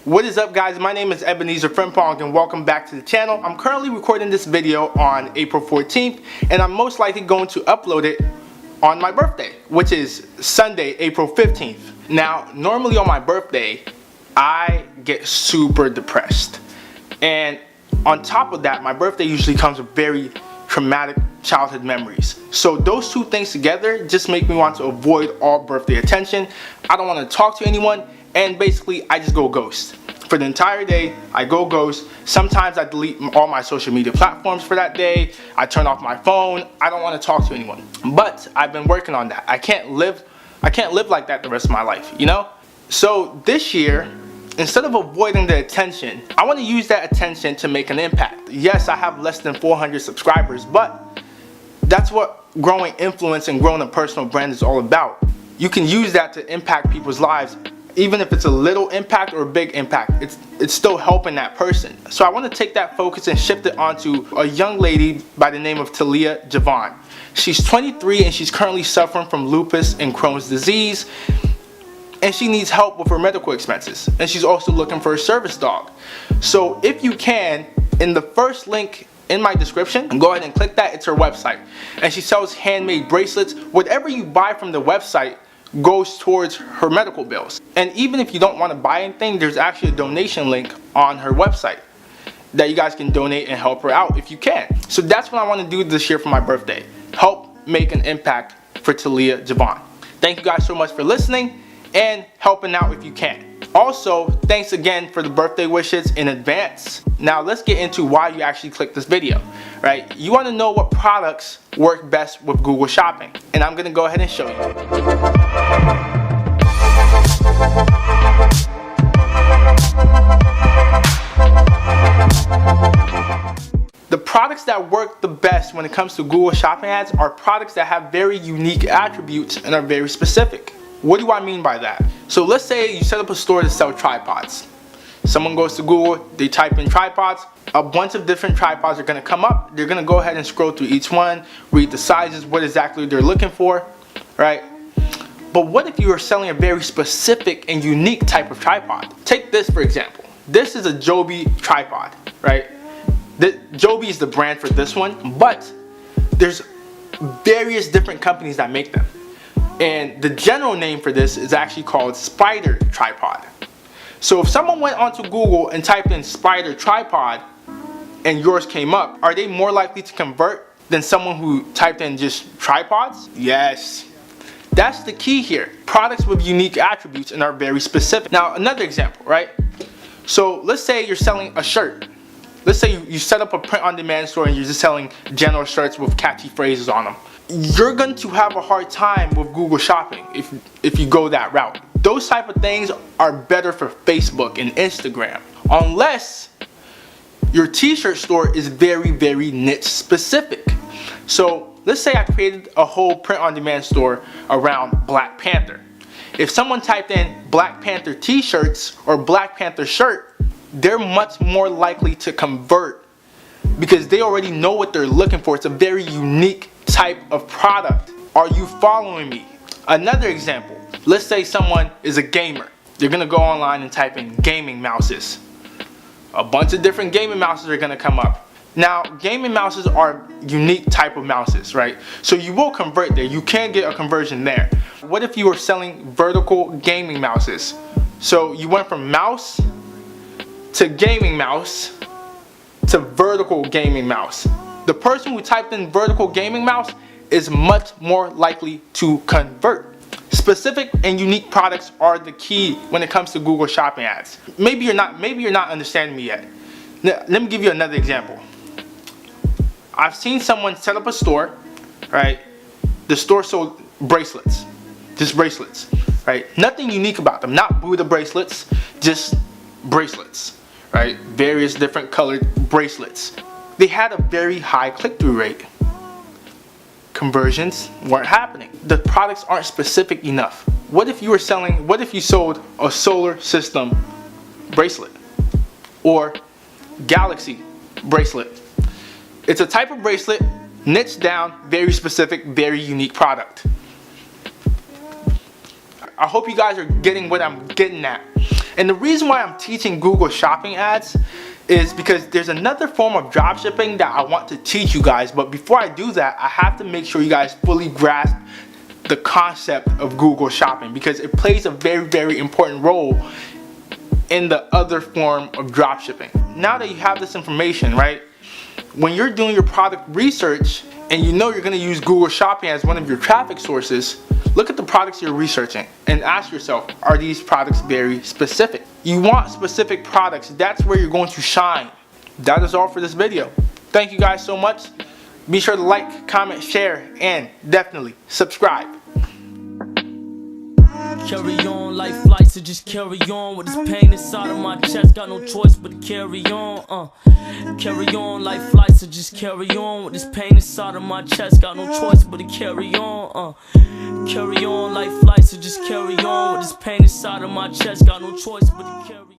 What is up, guys? My name is Ebenezer Frimpong and welcome back to the channel. I'm currently recording this video on April 14th and I'm most likely going to upload it on my birthday, which is Sunday, April 15th. Now, normally on my birthday, I get super depressed. And on top of that, my birthday usually comes with very traumatic childhood memories. So those two things together just make me want to avoid all birthday attention. I don't want to talk to anyone, and basically I just go ghost. For the entire day, I go ghost. Sometimes I delete all my social media platforms for that day. I turn off my phone. I don't want to talk to anyone. But I've been working on that. I can't live like that the rest of my life, you know? So this year, instead of avoiding the attention, I want to use that attention to make an impact. Yes, I have less than 400 subscribers, but that's what growing influence and growing a personal brand is all about. You can use that to impact people's lives. Even if it's a little impact or a big impact, it's still helping that person. So I want to take that focus and shift it onto a young lady by the name of Taleah Javon. She's 23 and she's currently suffering from lupus and Crohn's disease, and she needs help with her medical expenses, and she's also looking for a service dog. So if you can, in the first link in my description, go ahead and click that. It's her website, and she sells handmade bracelets. Whatever you buy from the website goes towards her medical bills. And even if you don't want to buy anything, there's actually a donation link on her website that you guys can donate and help her out if you can. So that's what I want to do this year for my birthday. Help make an impact for Taleah Javon. Thank you guys so much for listening and helping out if you can. Also, thanks again for the birthday wishes in advance. Now let's get into why you actually clicked this video, right? You want to know what products work best with Google Shopping, and I'm going to go ahead and show you. The products that work the best when it comes to Google Shopping ads are products that have very unique attributes and are very specific. What do I mean by that? So let's say you set up a store to sell tripods. Someone goes to Google, they type in tripods, a bunch of different tripods are going to come up. They're going to go ahead and scroll through each one, read the sizes, what exactly they're looking for, right? But what if you are selling a very specific and unique type of tripod? Take this for example. This is a Joby tripod, right? Joby is the brand for this one, but there's various different companies that make them. And the general name for this is actually called Spider Tripod. So if someone went onto Google and typed in Spider Tripod and yours came up, are they more likely to convert than someone who typed in just tripods? Yes. That's the key here. Products with unique attributes and are very specific. Now another example, right? So let's say you're selling a shirt. Let's say you set up a print-on-demand store and you're just selling general shirts with catchy phrases on them. You're going to have a hard time with Google Shopping if you go that route. Those type of things are better for Facebook and Instagram, unless your t-shirt store is very, very niche specific. So let's say I created a whole print-on-demand store around Black Panther. If someone typed in Black Panther t-shirts or Black Panther shirt, they're much more likely to convert because they already know what they're looking for. It's a very unique type of product. Are you following me? Another example, let's say someone is a gamer. They're gonna go online and type in gaming mouses. A bunch of different gaming mouses are gonna come up. Now, gaming mouses are unique type of mouses, right? So you will convert there. You can get a conversion there. What if you were selling vertical gaming mouses? So you went from mouse to gaming mouse to vertical gaming mouse. The person who typed in vertical gaming mouse is much more likely to convert. Specific and unique products are the key when it comes to Google Shopping ads. Maybe you're not understanding me yet. Let me give you another example. I've seen someone set up a store, right? The store sold bracelets, just bracelets, right? Nothing unique about them, not Buddha bracelets, just bracelets, right? Various different colored bracelets. They had a very high click-through rate. Conversions weren't happening. The products aren't specific enough. What if you sold a solar system bracelet or galaxy bracelet? It's a type of bracelet, niche down, very specific, very unique product. I hope you guys are getting what I'm getting at. And the reason why I'm teaching Google Shopping ads is because there's another form of dropshipping that I want to teach you guys. But before I do that, I have to make sure you guys fully grasp the concept of Google Shopping, because it plays a very, very important role in the other form of dropshipping. Now that you have this information, right, when you're doing your product research and you know you're going to use Google Shopping as one of your traffic sources, look at the products you're researching and ask yourself, are these products very specific? You want specific products. That's where you're going to shine. That is all for this video. Thank you guys so much. Be sure to like, comment, share, and definitely subscribe. Carry on, life flights, so just carry on with this pain inside of my chest. Got no choice but to carry on. Carry on, life flights, so just carry on with this pain inside of my chest. Got no choice but to carry on. Carry on, life flights, so just carry on with this pain inside of my chest. Got no choice but to carry on.